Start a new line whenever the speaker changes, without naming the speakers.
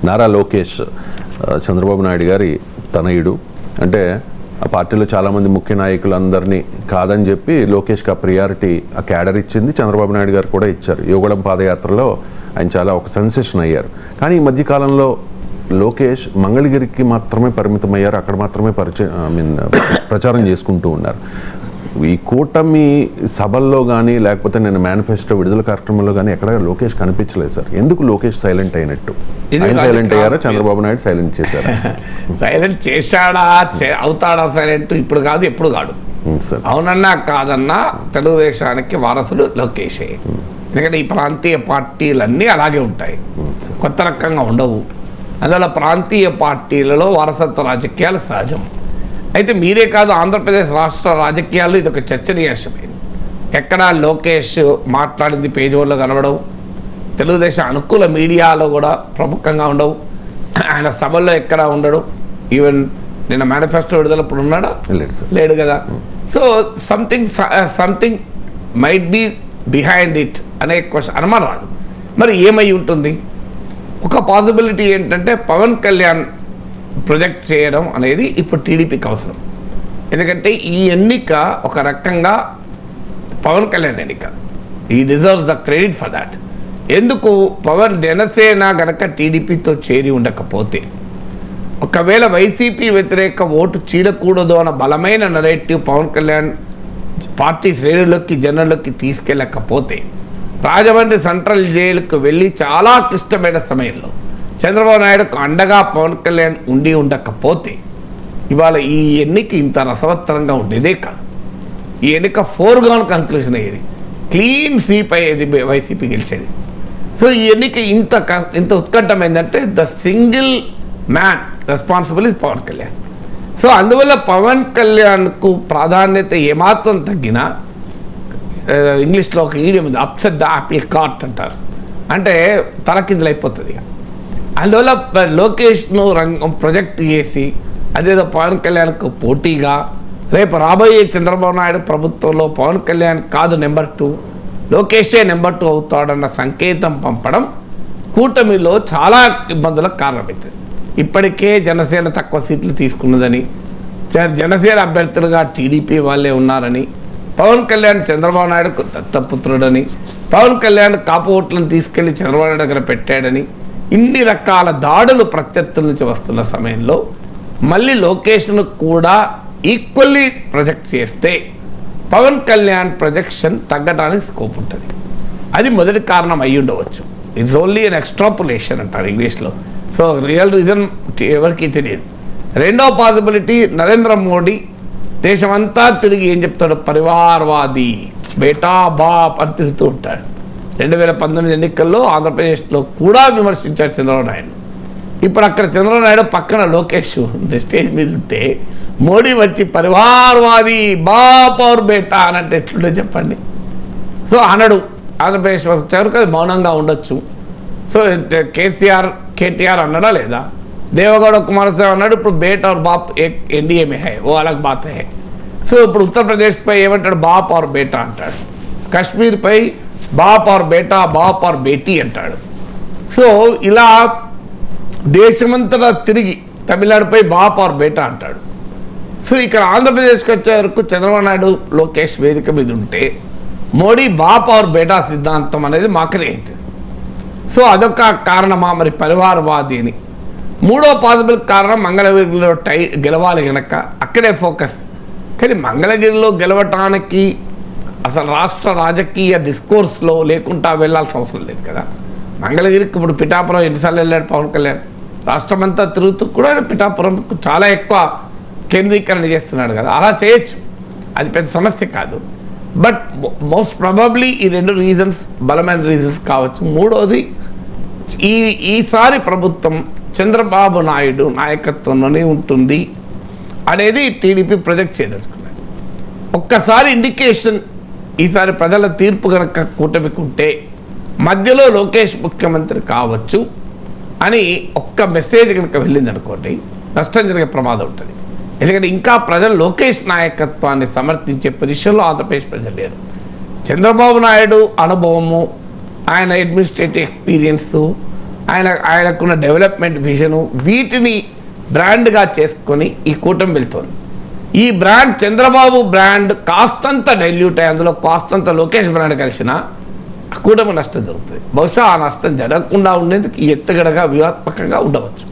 నారా లోకేష్ చంద్రబాబు నాయుడు గారి తనయుడు. అంటే ఆ పార్టీలో చాలామంది ముఖ్య నాయకులందరినీ కాదని చెప్పి లోకేష్కి ఆ ప్రియారిటీ ఆ క్యాడర్ ఇచ్చింది. చంద్రబాబు నాయుడు గారు కూడా ఇచ్చారు. యువగళం పాదయాత్రలో ఆయన చాలా ఒక సెన్సేషన్ అయ్యారు. కానీ ఈ మధ్యకాలంలో లోకేష్ మంగళగిరికి మాత్రమే పరిమితమయ్యారు. అక్కడ మాత్రమే ప్రచారం చేసుకుంటూ ఉన్నారు. ఈ కూటమి సభల్లో కానీ లేకపోతే నేను మేనిఫెస్టో విడుదల కార్యక్రమంలో కానీ ఎక్కడ లోకేష్ కనిపించలేదు సార్. ఎందుకు లోకేష్ సైలెంట్ అయినట్టు? సైలెంట్ అయ్యారా? చంద్రబాబు నాయుడు సైలెంట్ చేశారా?
సైలెంట్ చేశాడా, అవుతాడా సైలెంట్? ఇప్పుడు కాదు, ఎప్పుడు కాదు. అవునన్నా కాదన్నా తెలుగుదేశానికి వారసుడు లోకేషే. ఎందుకంటే ఈ ప్రాంతీయ పార్టీలన్నీ అలాగే ఉంటాయి, కొత్త రకంగా ఉండవు. అందువల్ల ప్రాంతీయ పార్టీలలో వారసత్వ రాజకీయాలు సహజం. అయితే మీరే కాదు, ఆంధ్రప్రదేశ్ రాష్ట్ర రాజకీయాల్లో ఇది ఒక చర్చనీయాంశమైంది. ఎక్కడ లోకేష్ మాట్లాడింది పేజీ వల్ల కనబడవు, తెలుగుదేశం అనుకూల మీడియాలో కూడా ప్రముఖంగా ఉండవు, ఆయన సభల్లో ఎక్కడ ఉండడు. ఈవెన్ నిన్న మేనిఫెస్టో విడుదలప్పుడు ఉన్నాడా? లేడు కదా. So something might be behind it అనే క్వశ్చన్ అనుమానం రాదు. మరి ఏమై ఉంటుంది? ఒక పాసిబిలిటీ ఏంటంటే పవన్ కళ్యాణ్ ప్రొజెక్ట్ చేయడం అనేది ఇప్పుడు టీడీపీకి అవసరం. ఎందుకంటే ఈ ఎన్నిక ఒక రకంగా పవన్ కళ్యాణ్ ఎన్నిక. ఈ deserves the credit for that. ఎందుకు? పవన్ జనసేన గనక టీడీపీతో చేరి ఉండకపోతే, ఒకవేళ వైసీపీ వ్యతిరేక ఓటు చీలకూడదు అన్న బలమైన నరేటివ్ పవన్ కళ్యాణ్ పార్టీ శ్రేణుల్లోకి జనంలోకి తీసుకెళ్ళకపోతే, రాజమండ్రి సెంట్రల్ జైలుకు వెళ్ళి చాలా క్లిష్టమైన సమయంలో చంద్రబాబు నాయుడుకు అండగా పవన్ కళ్యాణ్ ఉండి ఉండకపోతే ఇవాళ ఈ ఎన్నిక ఇంత రసవత్తరంగా ఉండేదే కాదు. ఈ ఎన్నిక ఫోర్గాన్ కంక్లూషన్ అయ్యేది, క్లీన్ స్వీప్ అయ్యేది, వైసీపీ గెలిచేది. సో ఈ ఎన్నిక ఇంత ఉత్కంఠమైందంటే the single man responsible is Pawan Kalyan. So అందువల్ల పవన్ కళ్యాణ్కు ప్రాధాన్యత ఏమాత్రం తగ్గినా, ఇంగ్లీష్లో ఒక ఈడియం ఉంది, అప్సెట్ ద ఆపిల్ కార్ట్ అంటారు, అంటే తలకిందులు అయిపోతుంది. అందువల్ల లోకేష్ను ప్రొజెక్ట్ చేసి అదేదో పవన్ కళ్యాణ్కు పోటీగా రేపు రాబోయే చంద్రబాబు నాయుడు ప్రభుత్వంలో పవన్ కళ్యాణ్ కాదు నెంబర్ 2, లోకేషే నెంబర్ 2 అవుతాడన్న సంకేతం పంపడం కూటమిలో చాలా ఇబ్బందులకు కారణమవుతుంది. ఇప్పటికే జనసేన తక్కువ సీట్లు తీసుకున్నదని, జనసేన అభ్యర్థులుగా టీడీపీ వాళ్ళే ఉన్నారని, పవన్ కళ్యాణ్ చంద్రబాబు నాయుడుకు దత్తపుత్రుడని, పవన్ కళ్యాణ్ కాపు ఓట్లను తీసుకెళ్లి చంద్రబాబు నాయుడు దగ్గర పెట్టాడని, ఇన్ని రకాల దాడులు ప్రత్యర్థుల నుంచి వస్తున్న సమయంలో మళ్ళీ లోకేష్ను కూడా ఈక్వల్లీ ప్రొజెక్ట్ చేస్తే పవన్ కళ్యాణ్ ప్రొజెక్షన్ తగ్గడానికి స్కోప్ ఉంటుంది. అది మొదటి కారణం అయ్యి ఉండవచ్చు. ఇట్స్ ఓన్లీ అన్ ఎక్స్ట్రాపులేషన్ అంటారు ఇంగ్లీష్లో. సో రియల్ రీజన్ ఎవరికి తెలియదు. రెండో పాసిబిలిటీ, నరేంద్ర మోడీ దేశమంతా తిరిగి ఏం చెప్తాడు? పరివారవాది, బేటా బాప్ అని తిరుగుతూ ఉంటాడు. 2019 ఎన్నికల్లో ఆంధ్రప్రదేశ్లో కూడా విమర్శించారు చంద్రబాబు నాయుడు. ఇప్పుడు అక్కడ చంద్రబాబు నాయుడు పక్కన లోకేష్ స్టేజ్ మీద ఉంటే మోడీ వచ్చి పరివారవాది బాప్ और బేటా అని అంటే ఎట్లుండే చెప్పండి. సో అనడు. ఆంధ్రప్రదేశ్ వచ్చారు కదా, మౌనంగా ఉండొచ్చు. సో కేటీఆర్ అన్నాడా లేదా? దేవగౌడ కుమారస్వామి అన్నాడు, ఇప్పుడు బేట్ और బాప్ ఎన్డీఏ మే హై, ఓ అలగ్ బాత్ హై. సో ఇప్పుడు ఉత్తరప్రదేశ్పై ఏమంటాడు? బాప్ और బేటా అంటాడు. కాశ్మీర్పై బాప్ और బేటా, బాప్ और బేటీ అంటాడు. సో ఇలా దేశమంతటా తిరిగి తమిళనాడుపై బాప్ और బేటా అంటాడు. సో ఇక్కడ ఆంధ్రప్రదేశ్కి వచ్చే వరకు చంద్రబాబు నాయుడు లోకేష్ వేదిక మీద ఉంటే మోడీ బాప్ और బేటా సిద్ధాంతం అనేది మాకనే అవుతుంది. సో అదొక కారణమా మరి పరివారవాది అని? మూడో పాసిబుల్ కారణం, మంగళగిరిలో గెలవాలి కనుక అక్కడే ఫోకస్. కానీ మంగళగిరిలో గెలవటానికి అసలు రాష్ట్ర రాజకీయ డిస్కోర్స్లో లేకుండా వెళ్ళాల్సిన అవసరం లేదు కదా. మంగళగిరికి ఇప్పుడు పిఠాపురం ఎన్నిసార్లు వెళ్ళాడు పవన్ కళ్యాణ్? రాష్ట్రమంతా తిరుగుతూ కూడా పిఠాపురం చాలా ఎక్కువ కేంద్రీకరణ చేస్తున్నాడు కదా. అలా చేయొచ్చు, అది పెద్ద సమస్య కాదు. బట్ మోస్ట్ ప్రాబబ్లీ ఈ రెండు రీజన్స్ బలమైన రీజన్స్ కావచ్చు. మూడోది, ఈసారి ప్రభుత్వం చంద్రబాబు నాయుడు నాయకత్వంలోనే ఉంటుంది అనేది టీడీపీ ప్రొజెక్ట్ చేయదలుచుకున్నది. ఒక్కసారి ఇండికేషన్, ఈసారి ప్రజల తీర్పు కనుక కూటమికి ఉంటే మధ్యలో లోకేష్ ముఖ్యమంత్రి కావచ్చు అని ఒక్క మెసేజ్ కనుక వెళ్ళింది అనుకోండి, నష్టం జరిగే ప్రమాదం ఉంటుంది. ఎందుకంటే ఇంకా ప్రజలు లోకేష్ నాయకత్వాన్ని సమర్థించే పొజిషన్లో ఆంధ్రప్రదేశ్ ప్రజలు లేరు. చంద్రబాబు నాయుడు అనుభవము, ఆయన అడ్మినిస్ట్రేటివ్ ఎక్స్పీరియన్సు, ఆయనకున్న డెవలప్మెంట్ విజను వీటిని బ్రాండ్గా చేసుకొని ఈ కూటమి వెళ్తోంది. ఈ బ్రాండ్ చంద్రబాబు బ్రాండ్ కాస్తంత డైల్యూట్ అయ్యి అందులో కాస్తంత లోకేష్ బ్రాండ్ కలిసిన కూటమి నష్టం జరుగుతుంది. బహుశా ఆ నష్టం జరగకుండా ఉండేందుకు ఈ ఎత్తుగడగా వ్యూహాత్మకంగా ఉండవచ్చు.